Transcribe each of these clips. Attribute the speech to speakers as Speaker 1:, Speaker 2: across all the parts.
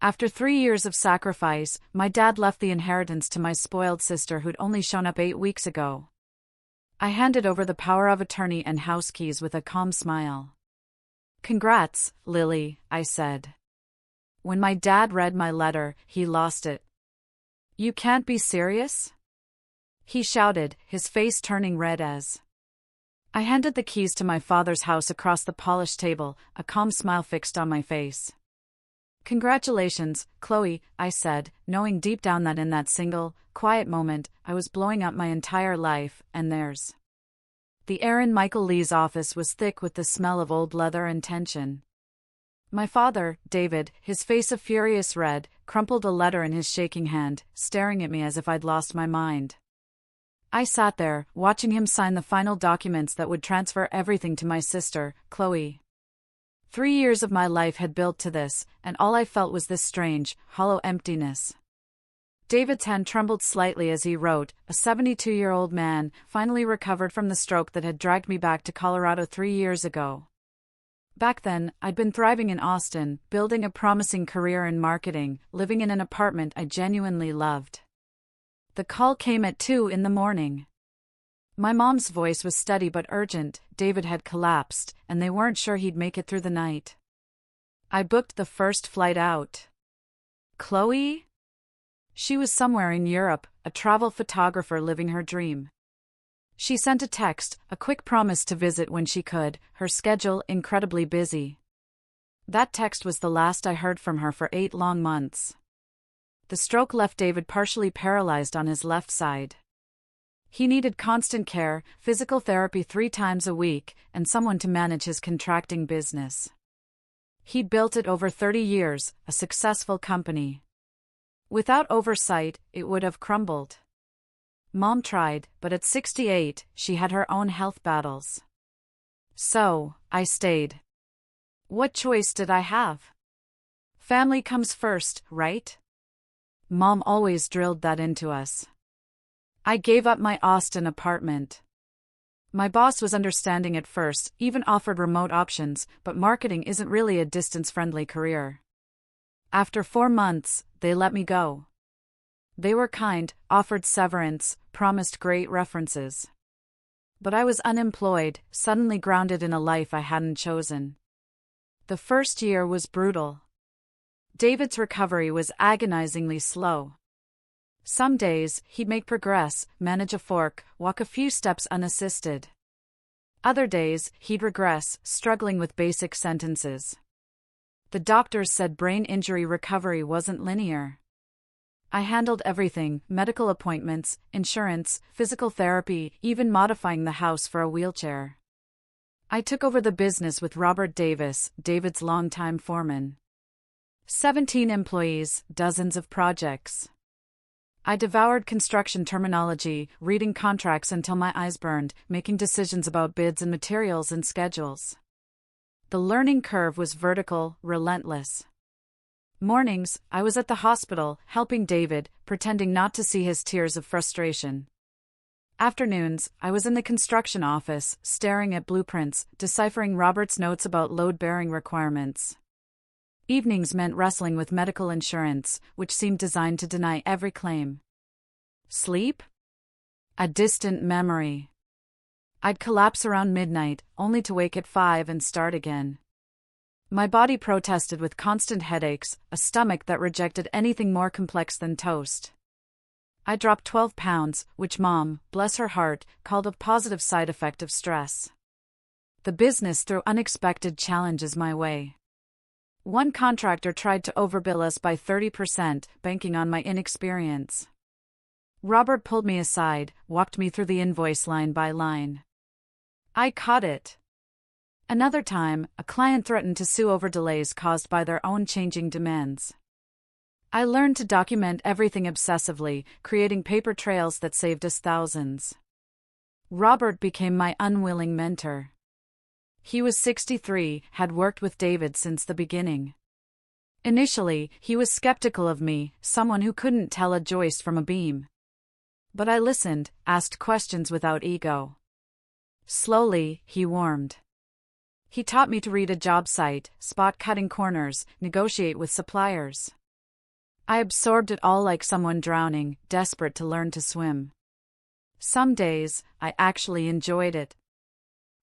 Speaker 1: After 3 years of sacrifice, my dad left the inheritance to my spoiled sister who'd only shown up 8 weeks ago. I handed over the power of attorney and house keys with a calm smile. "Congrats, Lily," I said. When my dad read my letter, he lost it. "You can't be serious?" he shouted, his face turning red as I handed the keys to my father's house across the polished table, a calm smile fixed on my face. "Congratulations, Chloe," I said, knowing deep down that in that single, quiet moment, I was blowing up my entire life, and theirs. The air in Michael Lee's office was thick with the smell of old leather and tension. My father, David, his face a furious red, crumpled a letter in his shaking hand, staring at me as if I'd lost my mind. I sat there, watching him sign the final documents that would transfer everything to my sister, Chloe. 3 years of my life had built to this, and all I felt was this strange, hollow emptiness. David's hand trembled slightly as he wrote, a 72-year-old man, finally recovered from the stroke that had dragged me back to Colorado 3 years ago. Back then, I'd been thriving in Austin, building a promising career in marketing, living in an apartment I genuinely loved. The call came at 2 in the morning. My mom's voice was steady but urgent. David had collapsed, and they weren't sure he'd make it through the night. I booked the first flight out. Chloe? She was somewhere in Europe, a travel photographer living her dream. She sent a text, a quick promise to visit when she could, her schedule incredibly busy. That text was the last I heard from her for 8 long months. The stroke left David partially paralyzed on his left side. He needed constant care, physical therapy 3 times a week, and someone to manage his contracting business. He'd built it over 30 years, a successful company. Without oversight, it would have crumbled. Mom tried, but at 68, she had her own health battles. So, I stayed. What choice did I have? Family comes first, right? Mom always drilled that into us. I gave up my Austin apartment. My boss was understanding at first, even offered remote options, but marketing isn't really a distance-friendly career. After 4 months, they let me go. They were kind, offered severance, promised great references. But I was unemployed, suddenly grounded in a life I hadn't chosen. The first year was brutal. David's recovery was agonizingly slow. Some days, he'd make progress, manage a fork, walk a few steps unassisted. Other days, he'd regress, struggling with basic sentences. The doctors said brain injury recovery wasn't linear. I handled everything: medical appointments, insurance, physical therapy, even modifying the house for a wheelchair. I took over the business with Robert Davis, David's longtime foreman. 17 employees, dozens of projects. I devoured construction terminology, reading contracts until my eyes burned, making decisions about bids and materials and schedules. The learning curve was vertical, relentless. Mornings, I was at the hospital, helping David, pretending not to see his tears of frustration. Afternoons, I was in the construction office, staring at blueprints, deciphering Robert's notes about load-bearing requirements. Evenings meant wrestling with medical insurance, which seemed designed to deny every claim. Sleep? A distant memory. I'd collapse around midnight, only to wake at 5 and start again. My body protested with constant headaches, a stomach that rejected anything more complex than toast. I dropped 12 pounds, which Mom, bless her heart, called a positive side effect of stress. The business threw unexpected challenges my way. One contractor tried to overbill us by 30%, banking on my inexperience. Robert pulled me aside, walked me through the invoice line by line. I caught it. Another time, a client threatened to sue over delays caused by their own changing demands. I learned to document everything obsessively, creating paper trails that saved us thousands. Robert became my unwilling mentor. He was 63, had worked with David since the beginning. Initially, he was skeptical of me, someone who couldn't tell a joist from a beam. But I listened, asked questions without ego. Slowly, he warmed. He taught me to read a job site, spot cutting corners, negotiate with suppliers. I absorbed it all like someone drowning, desperate to learn to swim. Some days, I actually enjoyed it.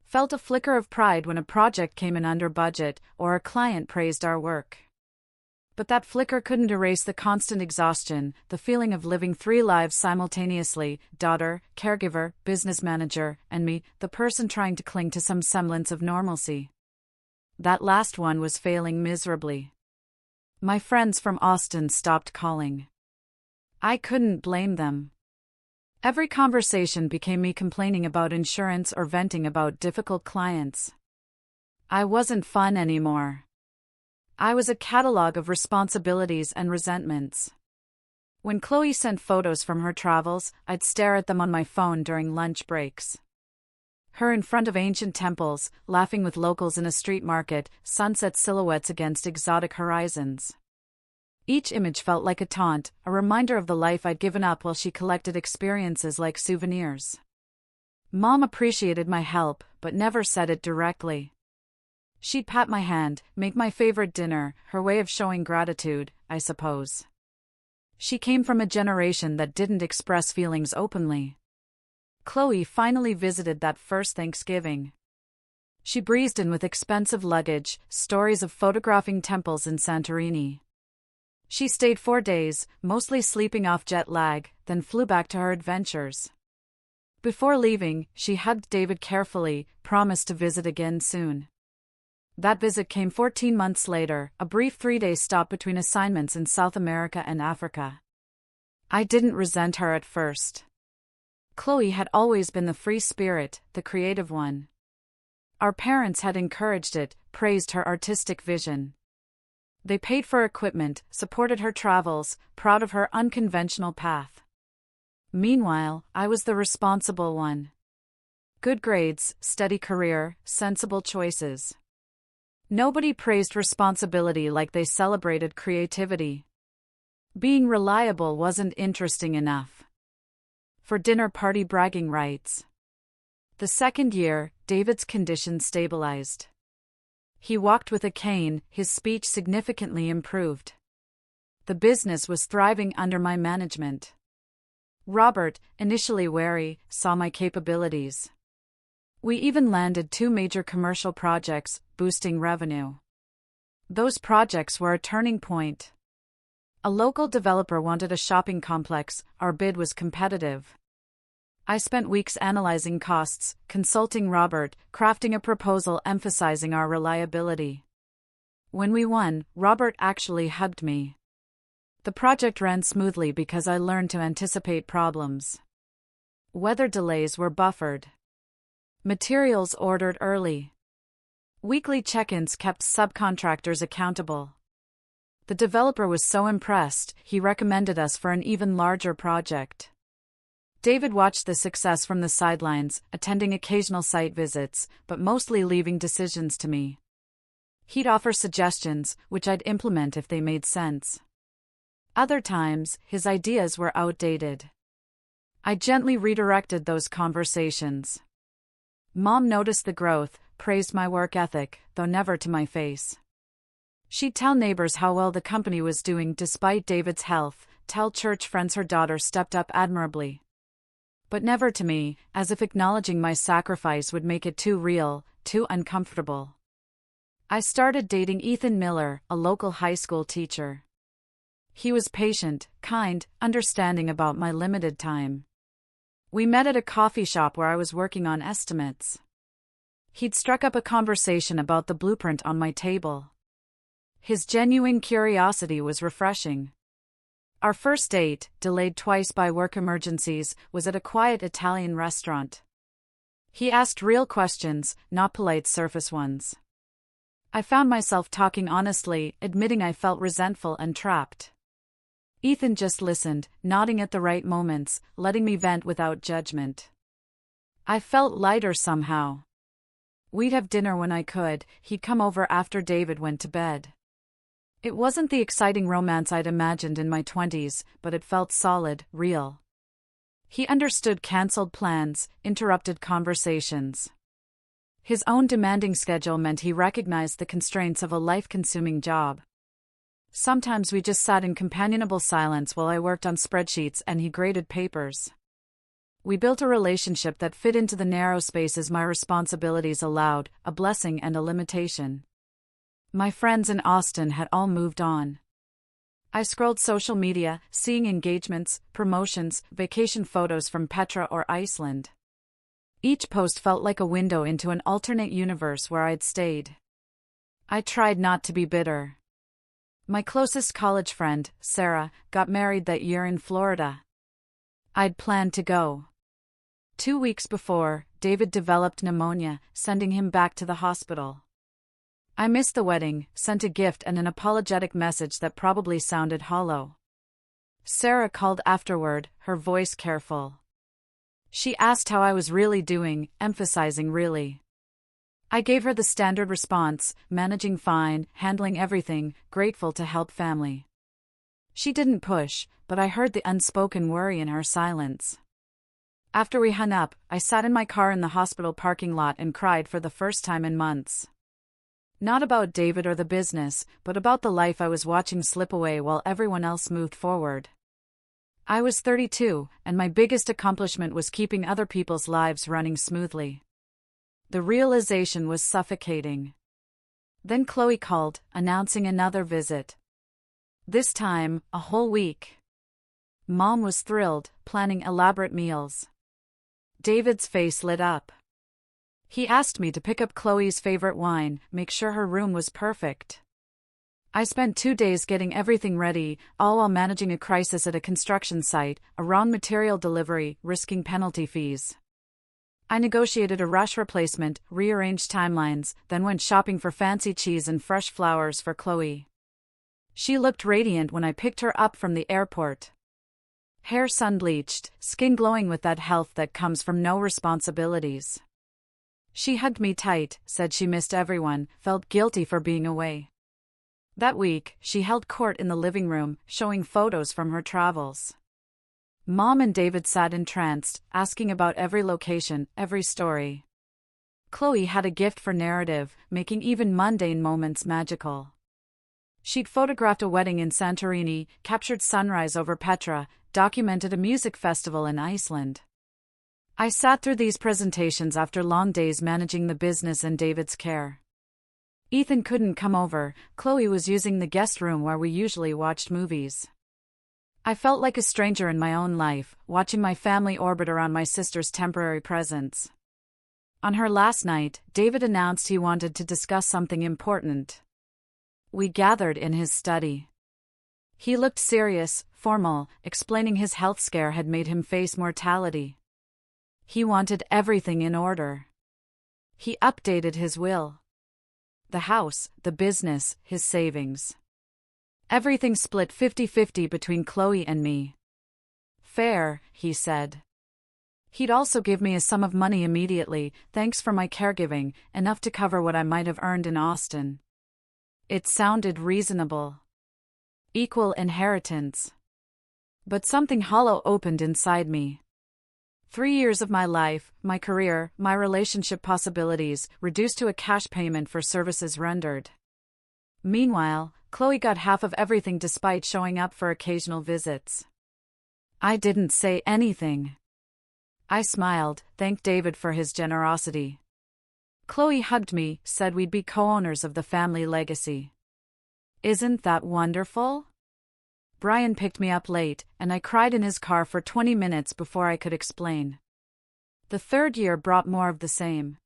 Speaker 1: Felt a flicker of pride when a project came in under budget or a client praised our work. But that flicker couldn't erase the constant exhaustion, the feeling of living three lives simultaneously: daughter, caregiver, business manager, and me, the person trying to cling to some semblance of normalcy. That last one was failing miserably. My friends from Austin stopped calling. I couldn't blame them. Every conversation became me complaining about insurance or venting about difficult clients. I wasn't fun anymore. I was a catalog of responsibilities and resentments. When Chloe sent photos from her travels, I'd stare at them on my phone during lunch breaks. Her in front of ancient temples, laughing with locals in a street market, sunset silhouettes against exotic horizons. Each image felt like a taunt, a reminder of the life I'd given up while she collected experiences like souvenirs. Mom appreciated my help, but never said it directly. She'd pat my hand, make my favorite dinner, her way of showing gratitude, I suppose. She came from a generation that didn't express feelings openly. Chloe finally visited that first Thanksgiving. She breezed in with expensive luggage, stories of photographing temples in Santorini. She stayed 4 days, mostly sleeping off jet lag, then flew back to her adventures. Before leaving, she hugged David carefully, promised to visit again soon. That visit came 14 months later, a brief 3-day stop between assignments in South America and Africa. I didn't resent her at first. Chloe had always been the free spirit, the creative one. Our parents had encouraged it, praised her artistic vision. They paid for equipment, supported her travels, proud of her unconventional path. Meanwhile, I was the responsible one. Good grades, steady career, sensible choices. Nobody praised responsibility like they celebrated creativity. Being reliable wasn't interesting enough. For dinner party bragging rights. The second year, David's condition stabilized. He walked with a cane, his speech significantly improved. The business was thriving under my management. Robert, initially wary, saw my capabilities. We even landed 2 major commercial projects, boosting revenue. Those projects were a turning point. A local developer wanted a shopping complex, our bid was competitive. I spent weeks analyzing costs, consulting Robert, crafting a proposal emphasizing our reliability. When we won, Robert actually hugged me. The project ran smoothly because I learned to anticipate problems. Weather delays were buffered. Materials ordered early. Weekly check-ins kept subcontractors accountable. The developer was so impressed, he recommended us for an even larger project. David watched the success from the sidelines, attending occasional site visits, but mostly leaving decisions to me. He'd offer suggestions, which I'd implement if they made sense. Other times, his ideas were outdated. I gently redirected those conversations. Mom noticed the growth, praised my work ethic, though never to my face. She'd tell neighbors how well the company was doing despite David's health, tell church friends her daughter stepped up admirably. But never to me, as if acknowledging my sacrifice would make it too real, too uncomfortable. I started dating Ethan Miller, a local high school teacher. He was patient, kind, understanding about my limited time. We met at a coffee shop where I was working on estimates. He'd struck up a conversation about the blueprint on my table. His genuine curiosity was refreshing. Our first date, delayed twice by work emergencies, was at a quiet Italian restaurant. He asked real questions, not polite surface ones. I found myself talking honestly, admitting I felt resentful and trapped. Ethan just listened, nodding at the right moments, letting me vent without judgment. I felt lighter somehow. We'd have dinner when I could, he'd come over after David went to bed. It wasn't the exciting romance I'd imagined in my 20s, but it felt solid, real. He understood cancelled plans, interrupted conversations. His own demanding schedule meant he recognized the constraints of a life-consuming job. Sometimes we just sat in companionable silence while I worked on spreadsheets and he graded papers. We built a relationship that fit into the narrow spaces my responsibilities allowed, a blessing and a limitation. My friends in Austin had all moved on. I scrolled social media, seeing engagements, promotions, vacation photos from Petra or Iceland. Each post felt like a window into an alternate universe where I'd stayed. I tried not to be bitter. My closest college friend, Sarah, got married that year in Florida. I'd planned to go. 2 weeks before, David developed pneumonia, sending him back to the hospital. I missed the wedding, sent a gift and an apologetic message that probably sounded hollow. Sarah called afterward, her voice careful. She asked how I was really doing, emphasizing really. I gave her the standard response, managing fine, handling everything, grateful to help family. She didn't push, but I heard the unspoken worry in her silence. After we hung up, I sat in my car in the hospital parking lot and cried for the first time in months. Not about David or the business, but about the life I was watching slip away while everyone else moved forward. I was 32, and my biggest accomplishment was keeping other people's lives running smoothly. The realization was suffocating. Then Chloe called, announcing another visit. This time, a whole week. Mom was thrilled, planning elaborate meals. David's face lit up. He asked me to pick up Chloe's favorite wine, make sure her room was perfect. I spent 2 days getting everything ready, all while managing a crisis at a construction site, a wrong material delivery, risking penalty fees. I negotiated a rush replacement, rearranged timelines, then went shopping for fancy cheese and fresh flowers for Chloe. She looked radiant when I picked her up from the airport. Hair sun-bleached, skin glowing with that health that comes from no responsibilities. She hugged me tight, said she missed everyone, felt guilty for being away. That week, she held court in the living room, showing photos from her travels. Mom and David sat entranced, asking about every location, every story. Chloe had a gift for narrative, making even mundane moments magical. She'd photographed a wedding in Santorini, captured sunrise over Petra, documented a music festival in Iceland. I sat through these presentations after long days managing the business and David's care. Ethan couldn't come over, Chloe was using the guest room where we usually watched movies. I felt like a stranger in my own life, watching my family orbit around my sister's temporary presence. On her last night, David announced he wanted to discuss something important. We gathered in his study. He looked serious, formal, explaining his health scare had made him face mortality. He wanted everything in order. He updated his will. The house, the business, his savings. Everything split 50-50 between Chloe and me. Fair, he said. He'd also give me a sum of money immediately, thanks for my caregiving, enough to cover what I might have earned in Austin. It sounded reasonable. Equal inheritance. But something hollow opened inside me. 3 years of my life, my career, my relationship possibilities, reduced to a cash payment for services rendered. Meanwhile, Chloe got half of everything despite showing up for occasional visits. I didn't say anything. I smiled, thanked David for his generosity. Chloe hugged me, said we'd be co-owners of the family legacy. Isn't that wonderful? Brian picked me up late, and I cried in his car for 20 minutes before I could explain. The third year brought more of the same.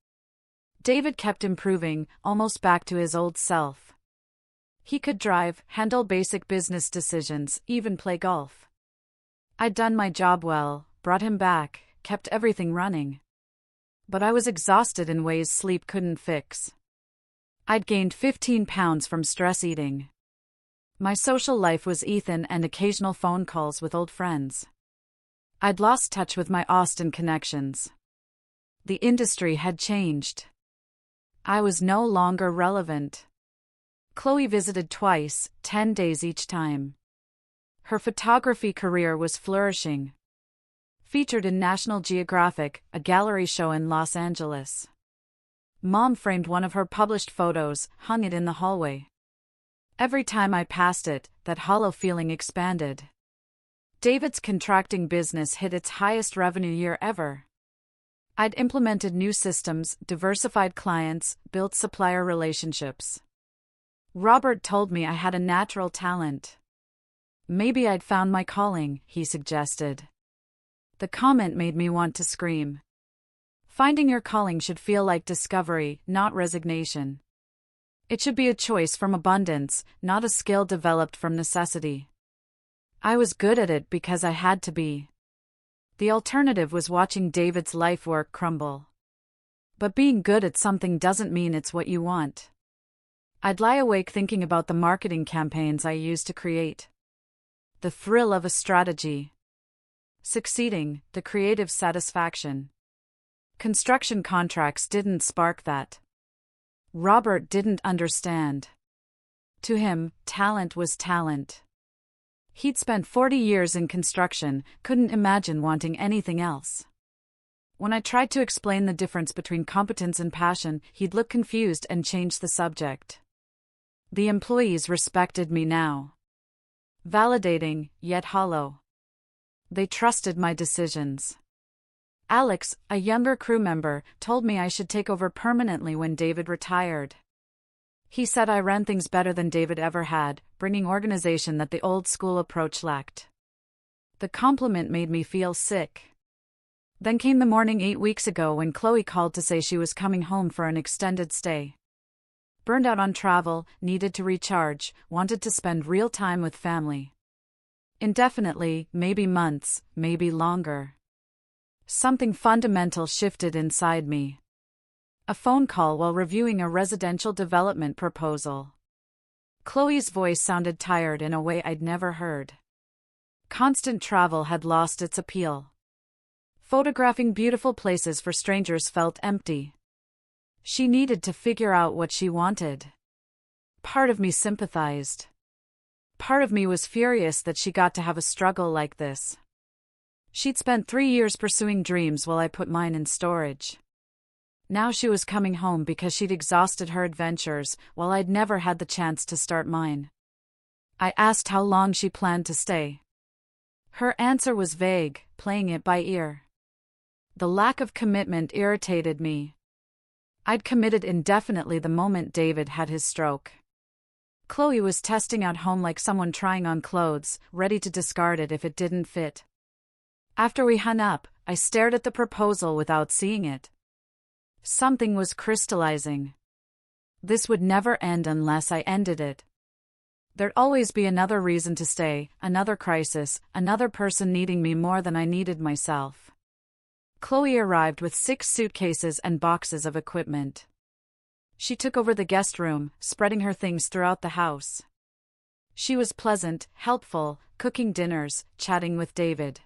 Speaker 1: David kept improving, almost back to his old self. He could drive, handle basic business decisions, even play golf. I'd done my job well, brought him back, kept everything running. But I was exhausted in ways sleep couldn't fix. I'd gained 15 pounds from stress eating. My social life was Ethan and occasional phone calls with old friends. I'd lost touch with my Austin connections. The industry had changed. I was no longer relevant. Chloe visited twice, 10 days each time. Her photography career was flourishing. Featured in National Geographic, a gallery show in Los Angeles. Mom framed one of her published photos, hung it in the hallway. Every time I passed it, that hollow feeling expanded. David's contracting business hit its highest revenue year ever. I'd implemented new systems, diversified clients, built supplier relationships. Robert told me I had a natural talent. Maybe I'd found my calling, he suggested. The comment made me want to scream. Finding your calling should feel like discovery, not resignation. It should be a choice from abundance, not a skill developed from necessity. I was good at it because I had to be. The alternative was watching David's life work crumble. But being good at something doesn't mean it's what you want. I'd lie awake thinking about the marketing campaigns I used to create. The thrill of a strategy. Succeeding, the creative satisfaction. Construction contracts didn't spark that. Robert didn't understand. To him, talent was talent. He'd spent 40 years in construction, couldn't imagine wanting anything else. When I tried to explain the difference between competence and passion, he'd look confused and change the subject. The employees respected me now. Validating, yet hollow. They trusted my decisions. Alex, a younger crew member, told me I should take over permanently when David retired. He said I ran things better than David ever had, bringing organization that the old-school approach lacked. The compliment made me feel sick. Then came the morning 8 weeks ago when Chloe called to say she was coming home for an extended stay. Burned out on travel, needed to recharge, wanted to spend real time with family. Indefinitely, maybe months, maybe longer. Something fundamental shifted inside me. A phone call while reviewing a residential development proposal. Chloe's voice sounded tired in a way I'd never heard. Constant travel had lost its appeal. Photographing beautiful places for strangers felt empty. She needed to figure out what she wanted. Part of me sympathized. Part of me was furious that she got to have a struggle like this. She'd spent 3 years pursuing dreams while I put mine in storage. Now she was coming home because she'd exhausted her adventures, while I'd never had the chance to start mine. I asked how long she planned to stay. Her answer was vague, playing it by ear. The lack of commitment irritated me. I'd committed indefinitely the moment David had his stroke. Chloe was testing out home like someone trying on clothes, ready to discard it if it didn't fit. After we hung up, I stared at the proposal without seeing it. Something was crystallizing. This would never end unless I ended it. There'd always be another reason to stay, another crisis, another person needing me more than I needed myself. Chloe arrived with 6 suitcases and boxes of equipment. She took over the guest room, spreading her things throughout the house. She was pleasant, helpful, cooking dinners, chatting with David.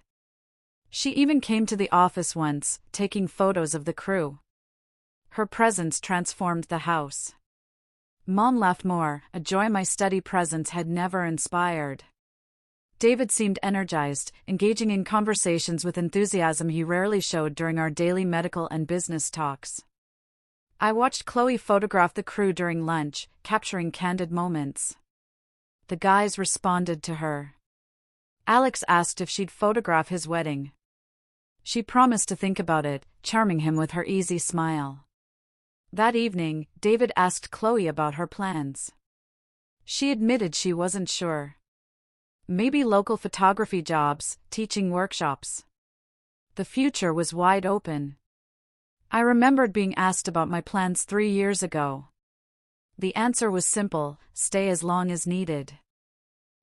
Speaker 1: She even came to the office once, taking photos of the crew. Her presence transformed the house. Mom laughed more, a joy my steady presence had never inspired. David seemed energized, engaging in conversations with enthusiasm he rarely showed during our daily medical and business talks. I watched Chloe photograph the crew during lunch, capturing candid moments. The guys responded to her. Alex asked if she'd photograph his wedding. She promised to think about it, charming him with her easy smile. That evening, David asked Chloe about her plans. She admitted she wasn't sure. Maybe local photography jobs, teaching workshops. The future was wide open. I remembered being asked about my plans 3 years ago. The answer was simple: stay as long as needed.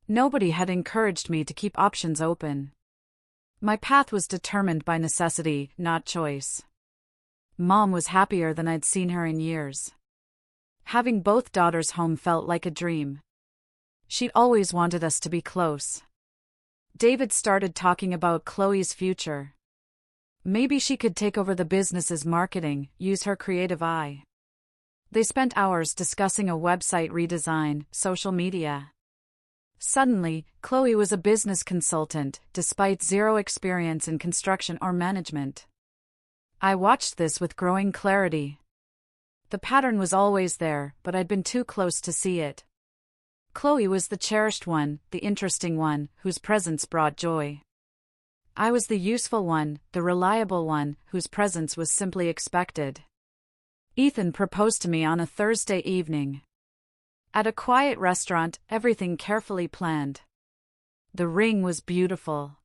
Speaker 1: Nobody had encouraged me to keep options open. My path was determined by necessity, not choice. Mom was happier than I'd seen her in years. Having both daughters home felt like a dream. She'd always wanted us to be close. David started talking about Chloe's future. Maybe she could take over the business's marketing, use her creative eye. They spent hours discussing a website redesign, social media. Suddenly, Chloe was a business consultant, despite zero experience in construction or management. I watched this with growing clarity. The pattern was always there, but I'd been too close to see it. Chloe was the cherished one, the interesting one, whose presence brought joy. I was the useful one, the reliable one, whose presence was simply expected. Ethan proposed to me on a Thursday evening. At a quiet restaurant, everything carefully planned. The ring was beautiful.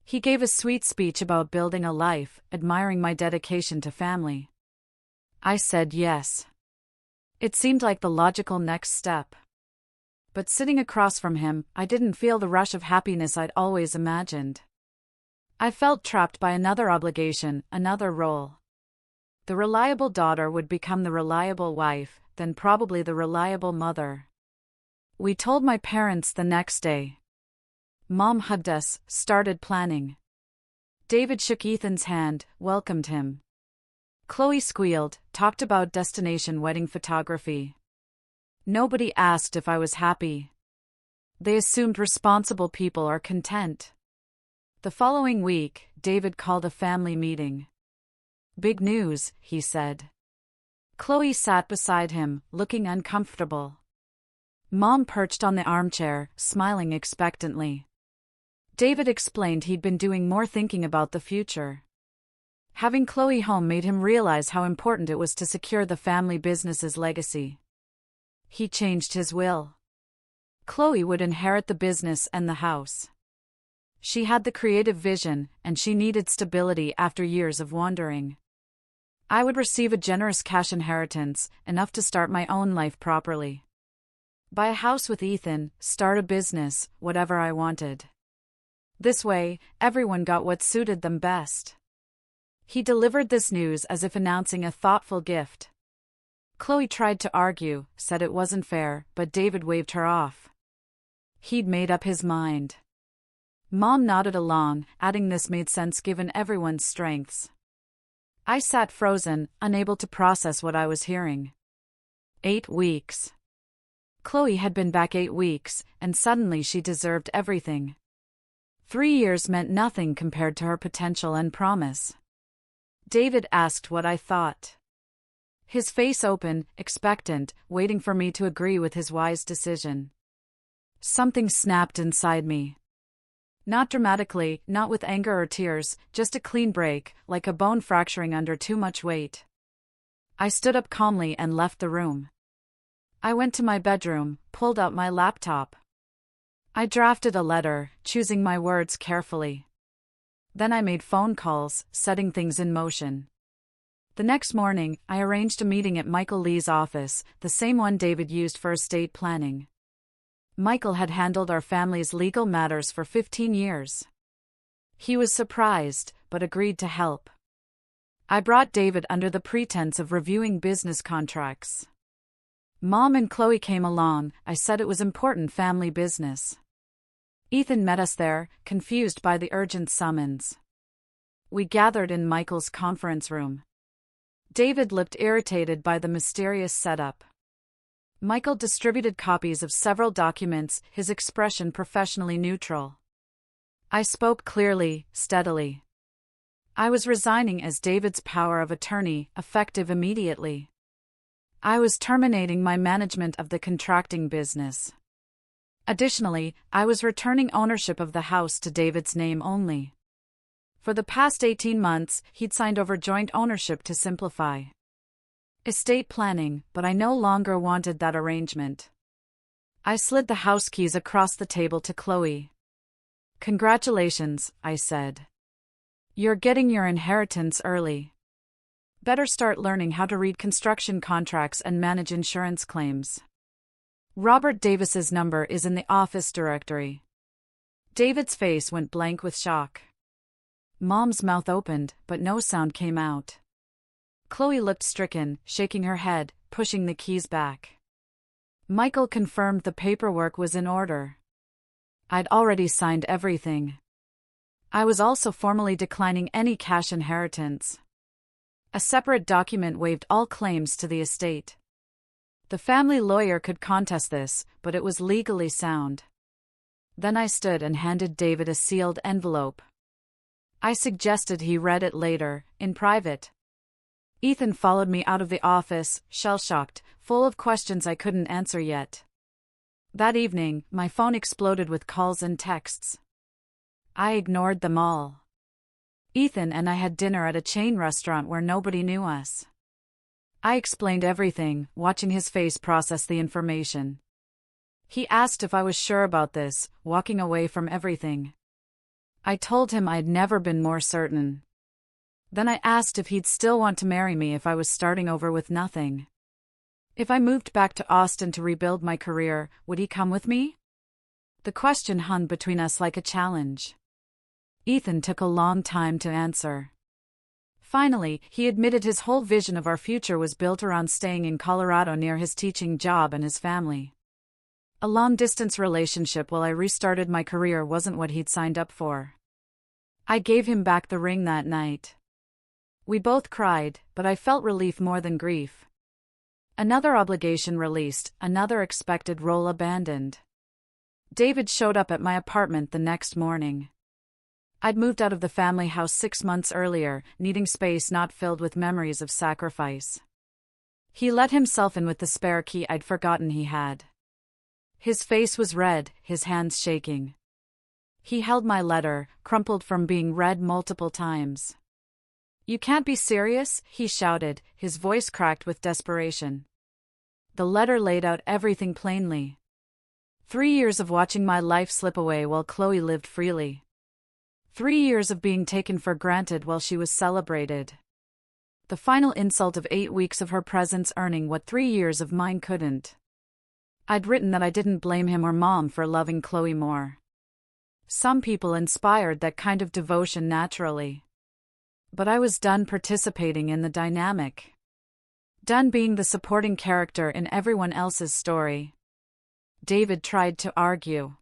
Speaker 1: He gave a sweet speech about building a life, admiring my dedication to family. I said yes. It seemed like the logical next step. But sitting across from him, I didn't feel the rush of happiness I'd always imagined. I felt trapped by another obligation, another role. The reliable daughter would become the reliable wife, then probably the reliable mother. We told my parents the next day. Mom hugged us, started planning. David shook Ethan's hand, welcomed him. Chloe squealed, talked about destination wedding photography. Nobody asked if I was happy. They assumed responsible people are content. The following week, David called a family meeting. Big news, he said. Chloe sat beside him, looking uncomfortable. Mom perched on the armchair, smiling expectantly. David explained he'd been doing more thinking about the future. Having Chloe home made him realize how important it was to secure the family business's legacy. He changed his will. Chloe would inherit the business and the house. She had the creative vision, and she needed stability after years of wandering. I would receive a generous cash inheritance, enough to start my own life properly. Buy a house with Ethan, start a business, whatever I wanted. This way, everyone got what suited them best. He delivered this news as if announcing a thoughtful gift. Chloe tried to argue, said it wasn't fair, but David waved her off. He'd made up his mind. Mom nodded along, adding this made sense given everyone's strengths. I sat frozen, unable to process what I was hearing. 8 weeks. Chloe had been back 8 weeks, and suddenly she deserved everything. 3 years meant nothing compared to her potential and promise. David asked what I thought. His face open, expectant, waiting for me to agree with his wise decision. Something snapped inside me. Not dramatically, not with anger or tears, just a clean break, like a bone fracturing under too much weight. I stood up calmly and left the room. I went to my bedroom, pulled out my laptop. I drafted a letter, choosing my words carefully. Then I made phone calls, setting things in motion. The next morning, I arranged a meeting at Michael Lee's office, the same one David used for estate planning. Michael had handled our family's legal matters for 15 years. He was surprised, but agreed to help. I brought David under the pretense of reviewing business contracts. Mom and Chloe came along. I said it was important family business. Ethan met us there, confused by the urgent summons. We gathered in Michael's conference room. David looked irritated by the mysterious setup. Michael distributed copies of several documents, his expression professionally neutral. I spoke clearly, steadily. I was resigning as David's power of attorney, effective immediately. I was terminating my management of the contracting business. Additionally, I was returning ownership of the house to David's name only. For the past 18 months, he'd signed over joint ownership to simplify estate planning, but I no longer wanted that arrangement. I slid the house keys across the table to Chloe. "Congratulations," I said. "You're getting your inheritance early. Better start learning how to read construction contracts and manage insurance claims. Robert Davis's number is in the office directory." David's face went blank with shock. Mom's mouth opened, but no sound came out. Chloe looked stricken, shaking her head, pushing the keys back. Michael confirmed the paperwork was in order. I'd already signed everything. I was also formally declining any cash inheritance. A separate document waived all claims to the estate. The family lawyer could contest this, but it was legally sound. Then I stood and handed David a sealed envelope. I suggested he read it later, in private. Ethan followed me out of the office, shell-shocked, full of questions I couldn't answer yet. That evening, my phone exploded with calls and texts. I ignored them all. Ethan and I had dinner at a chain restaurant where nobody knew us. I explained everything, watching his face process the information. He asked if I was sure about this, walking away from everything. I told him I'd never been more certain. Then I asked if he'd still want to marry me if I was starting over with nothing. If I moved back to Austin to rebuild my career, would he come with me? The question hung between us like a challenge. Ethan took a long time to answer. Finally, he admitted his whole vision of our future was built around staying in Colorado near his teaching job and his family. A long-distance relationship while I restarted my career wasn't what he'd signed up for. I gave him back the ring that night. We both cried, but I felt relief more than grief. Another obligation released, another expected role abandoned. David showed up at my apartment the next morning. I'd moved out of the family house 6 months earlier, needing space not filled with memories of sacrifice. He let himself in with the spare key I'd forgotten he had. His face was red, his hands shaking. He held my letter, crumpled from being read multiple times. "You can't be serious," he shouted, his voice cracked with desperation. The letter laid out everything plainly. 3 years of watching my life slip away while Chloe lived freely. 3 years of being taken for granted while she was celebrated. The final insult of 8 weeks of her presence earning what 3 years of mine couldn't. I'd written that I didn't blame him or Mom for loving Chloe more. Some people inspired that kind of devotion naturally. But I was done participating in the dynamic. Done being the supporting character in everyone else's story. David tried to argue.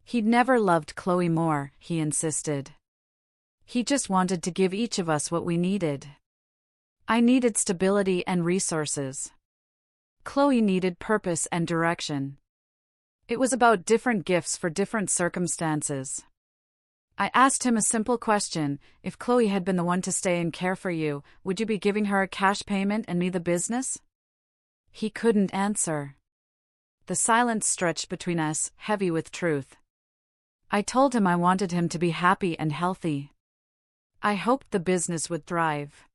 Speaker 1: He'd never loved Chloe more, he insisted. He just wanted to give each of us what we needed. I needed stability and resources. Chloe needed purpose and direction. It was about different gifts for different circumstances. I asked him a simple question: if Chloe had been the one to stay and care for you, would you be giving her a cash payment and me the business? He couldn't answer. The silence stretched between us, heavy with truth. I told him I wanted him to be happy and healthy. I hoped the business would thrive.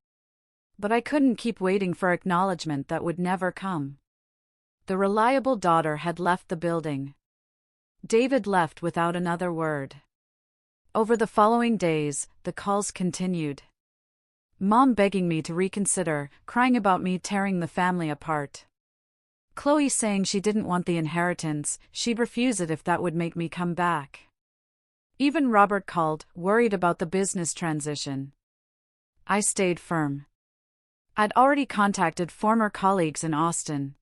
Speaker 1: But I couldn't keep waiting for acknowledgement that would never come. The reliable daughter had left the building. David left without another word. Over the following days, the calls continued. Mom begging me to reconsider, crying about me tearing the family apart. Chloe saying she didn't want the inheritance, she'd refuse it if that would make me come back. Even Robert called, worried about the business transition. I stayed firm. I'd already contacted former colleagues in Austin.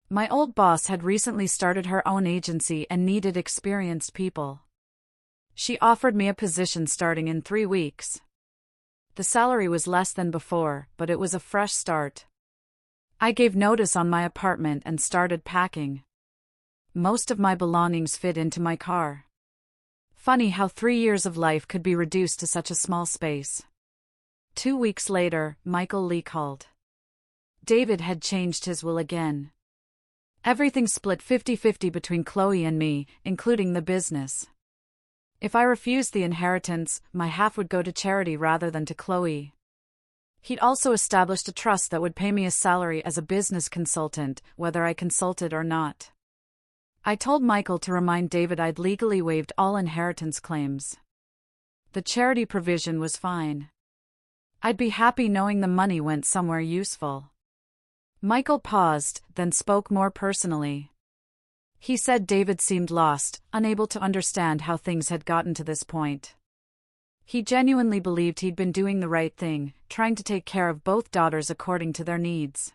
Speaker 1: My old boss had recently started her own agency and needed experienced people. She offered me a position starting in 3 weeks. The salary was less than before, but it was a fresh start. I gave notice on my apartment and started packing. Most of my belongings fit into my car. Funny how 3 years of life could be reduced to such a small space. 2 weeks later, Michael Lee called. David had changed his will again. Everything split 50-50 between Chloe and me, including the business. If I refused the inheritance, my half would go to charity rather than to Chloe. He'd also established a trust that would pay me a salary as a business consultant, whether I consulted or not. I told Michael to remind David I'd legally waived all inheritance claims. The charity provision was fine. I'd be happy knowing the money went somewhere useful. Michael paused, then spoke more personally. He said David seemed lost, unable to understand how things had gotten to this point. He genuinely believed he'd been doing the right thing, trying to take care of both daughters according to their needs.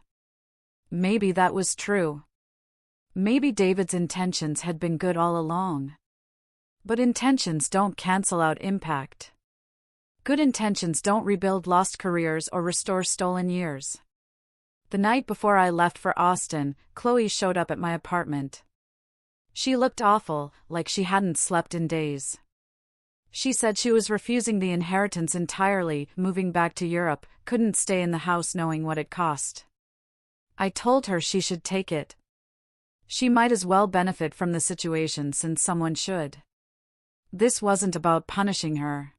Speaker 1: Maybe that was true. Maybe David's intentions had been good all along. But intentions don't cancel out impact. Good intentions don't rebuild lost careers or restore stolen years. The night before I left for Austin, Chloe showed up at my apartment. She looked awful, like she hadn't slept in days. She said she was refusing the inheritance entirely, moving back to Europe, couldn't stay in the house knowing what it cost. I told her she should take it. She might as well benefit from the situation since someone should. This wasn't about punishing her.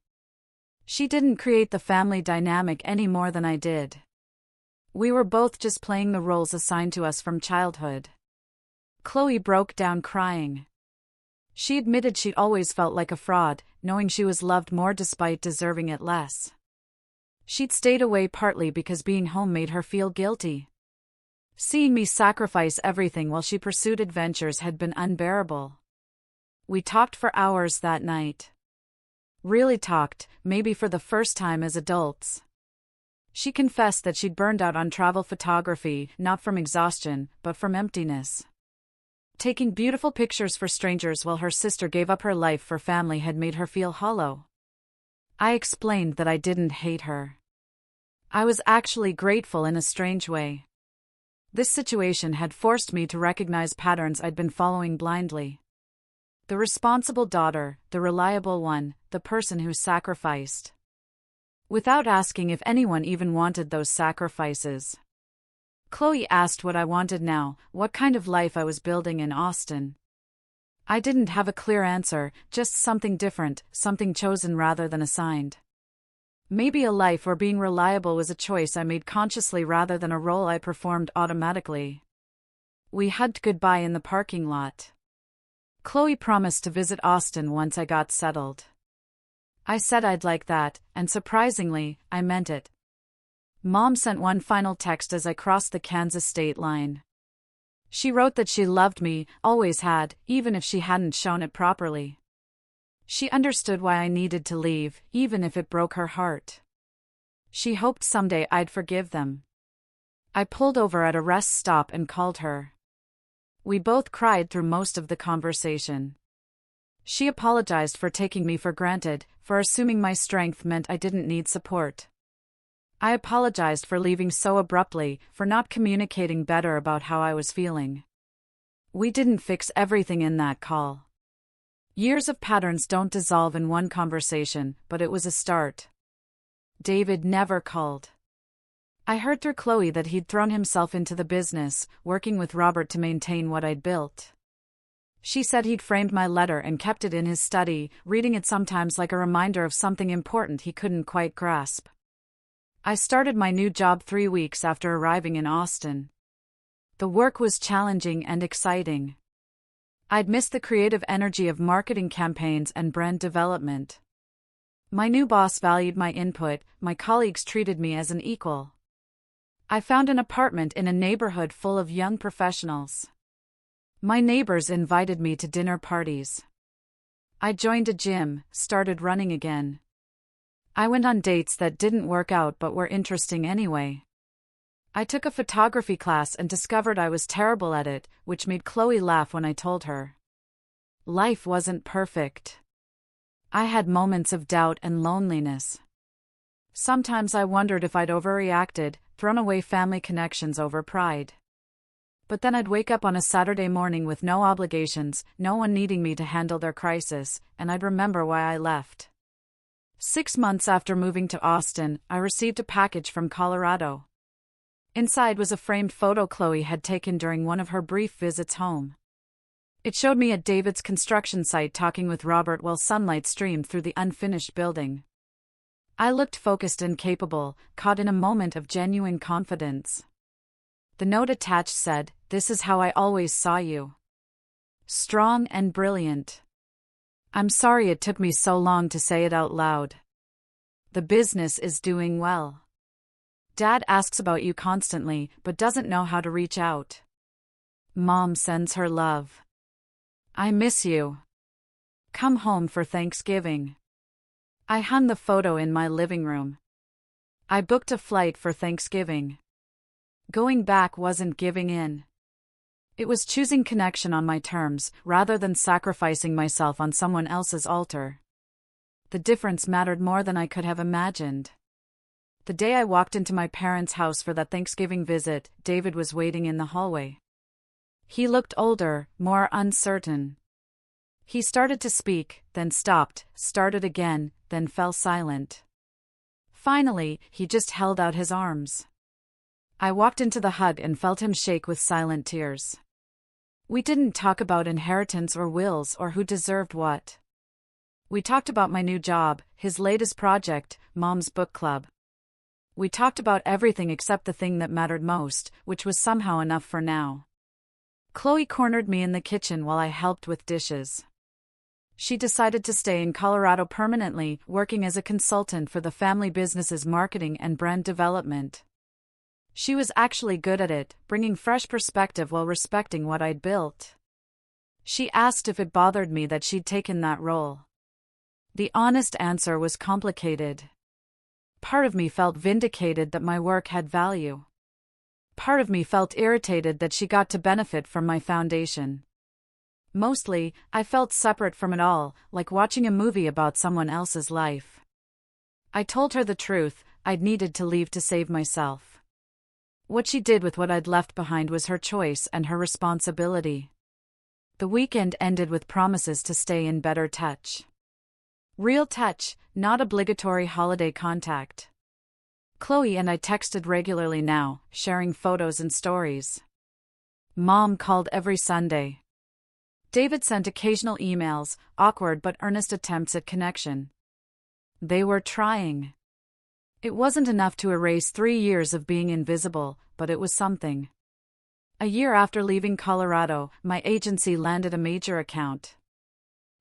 Speaker 1: She didn't create the family dynamic any more than I did. We were both just playing the roles assigned to us from childhood. Chloe broke down crying. She admitted she'd always felt like a fraud, knowing she was loved more despite deserving it less. She'd stayed away partly because being home made her feel guilty. Seeing me sacrifice everything while she pursued adventures had been unbearable. We talked for hours that night. Really talked, maybe for the first time as adults. She confessed that she'd burned out on travel photography, not from exhaustion, but from emptiness. Taking beautiful pictures for strangers while her sister gave up her life for family had made her feel hollow. I explained that I didn't hate her. I was actually grateful in a strange way. This situation had forced me to recognize patterns I'd been following blindly. The responsible daughter, the reliable one, the person who sacrificed. Without asking if anyone even wanted those sacrifices. Chloe asked what I wanted now, what kind of life I was building in Austin. I didn't have a clear answer, just something different, something chosen rather than assigned. Maybe a life where being reliable was a choice I made consciously rather than a role I performed automatically. We hugged goodbye in the parking lot. Chloe promised to visit Austin once I got settled. I said I'd like that, and surprisingly, I meant it. Mom sent one final text as I crossed the Kansas state line. She wrote that she loved me, always had, even if she hadn't shown it properly. She understood why I needed to leave, even if it broke her heart. She hoped someday I'd forgive them. I pulled over at a rest stop and called her. We both cried through most of the conversation. She apologized for taking me for granted, for assuming my strength meant I didn't need support. I apologized for leaving so abruptly, for not communicating better about how I was feeling. We didn't fix everything in that call. Years of patterns don't dissolve in one conversation, but it was a start. David never called. I heard through Chloe that he'd thrown himself into the business, working with Robert to maintain what I'd built. She said he'd framed my letter and kept it in his study, reading it sometimes like a reminder of something important he couldn't quite grasp. I started my new job 3 weeks after arriving in Austin. The work was challenging and exciting. I'd missed the creative energy of marketing campaigns and brand development. My new boss valued my input, my colleagues treated me as an equal. I found an apartment in a neighborhood full of young professionals. My neighbors invited me to dinner parties. I joined a gym, started running again. I went on dates that didn't work out but were interesting anyway. I took a photography class and discovered I was terrible at it, which made Chloe laugh when I told her. Life wasn't perfect. I had moments of doubt and loneliness. Sometimes I wondered if I'd overreacted, thrown away family connections over pride. But then I'd wake up on a Saturday morning with no obligations, no one needing me to handle their crisis, and I'd remember why I left. 6 months after moving to Austin, I received a package from Colorado. Inside was a framed photo Chloe had taken during one of her brief visits home. It showed me at David's construction site talking with Robert while sunlight streamed through the unfinished building. I looked focused and capable, caught in a moment of genuine confidence. The note attached said, "This is how I always saw you. Strong and brilliant. I'm sorry it took me so long to say it out loud. The business is doing well. Dad asks about you constantly, but doesn't know how to reach out. Mom sends her love. I miss you. Come home for Thanksgiving." I hung the photo in my living room. I booked a flight for Thanksgiving. Going back wasn't giving in. It was choosing connection on my terms, rather than sacrificing myself on someone else's altar. The difference mattered more than I could have imagined. The day I walked into my parents' house for that Thanksgiving visit, David was waiting in the hallway. He looked older, more uncertain. He started to speak, then stopped, started again, then fell silent. Finally, he just held out his arms. I walked into the hug and felt him shake with silent tears. We didn't talk about inheritance or wills or who deserved what. We talked about my new job, his latest project, Mom's book club. We talked about everything except the thing that mattered most, which was somehow enough for now. Chloe cornered me in the kitchen while I helped with dishes. She decided to stay in Colorado permanently, working as a consultant for the family business's marketing and brand development. She was actually good at it, bringing fresh perspective while respecting what I'd built. She asked if it bothered me that she'd taken that role. The honest answer was complicated. Part of me felt vindicated that my work had value. Part of me felt irritated that she got to benefit from my foundation. Mostly, I felt separate from it all, like watching a movie about someone else's life. I told her the truth, I'd needed to leave to save myself. What she did with what I'd left behind was her choice and her responsibility. The weekend ended with promises to stay in better touch. Real touch, not obligatory holiday contact. Chloe and I texted regularly now, sharing photos and stories. Mom called every Sunday. David sent occasional emails, awkward but earnest attempts at connection. They were trying. It wasn't enough to erase 3 years of being invisible, but it was something. A year after leaving Colorado, my agency landed a major account.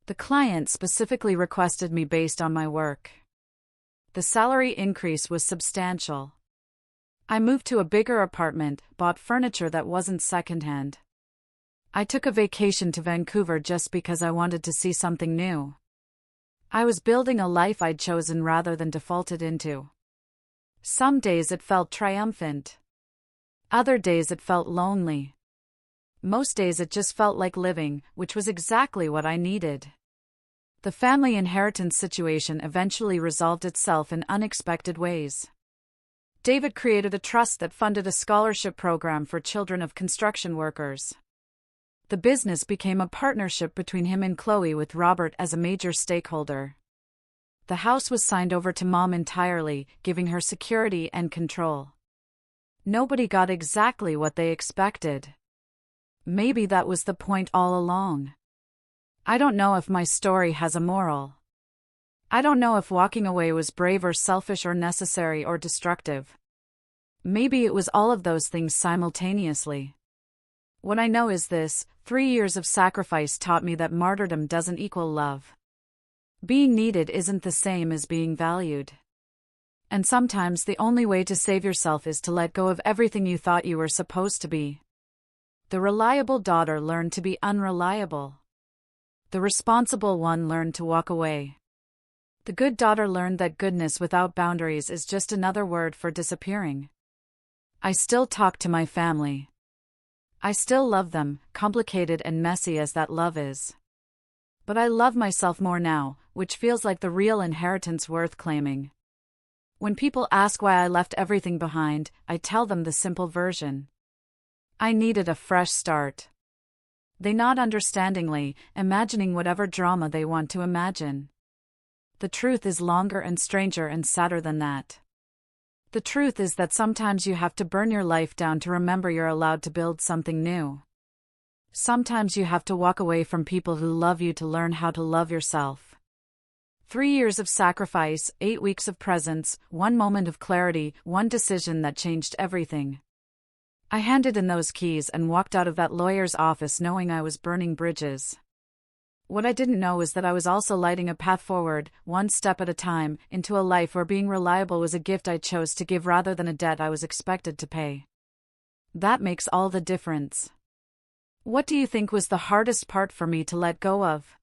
Speaker 1: The client specifically requested me based on my work. The salary increase was substantial. I moved to a bigger apartment, bought furniture that wasn't secondhand. I took a vacation to Vancouver just because I wanted to see something new. I was building a life I'd chosen rather than defaulted into. Some days it felt triumphant. Other days it felt lonely. Most days it just felt like living, which was exactly what I needed. The family inheritance situation eventually resolved itself in unexpected ways. David created a trust that funded a scholarship program for children of construction workers. The business became a partnership between him and Chloe, with Robert as a major stakeholder. The house was signed over to Mom entirely, giving her security and control. Nobody got exactly what they expected. Maybe that was the point all along. I don't know if my story has a moral. I don't know if walking away was brave or selfish or necessary or destructive. Maybe it was all of those things simultaneously. What I know is this: 3 years of sacrifice taught me that martyrdom doesn't equal love. Being needed isn't the same as being valued. And sometimes the only way to save yourself is to let go of everything you thought you were supposed to be. The reliable daughter learned to be unreliable. The responsible one learned to walk away. The good daughter learned that goodness without boundaries is just another word for disappearing. I still talk to my family. I still love them, complicated and messy as that love is. But I love myself more now, which feels like the real inheritance worth claiming. When people ask why I left everything behind, I tell them the simple version. I needed a fresh start. They nod understandingly, imagining whatever drama they want to imagine. The truth is longer and stranger and sadder than that. The truth is that sometimes you have to burn your life down to remember you're allowed to build something new. Sometimes you have to walk away from people who love you to learn how to love yourself. 3 years of sacrifice, 8 weeks of presence, 1 moment of clarity, 1 decision that changed everything. I handed in those keys and walked out of that lawyer's office knowing I was burning bridges. What I didn't know is that I was also lighting a path forward, 1 step at a time, into a life where being reliable was a gift I chose to give rather than a debt I was expected to pay. That makes all the difference. What do you think was the hardest part for me to let go of?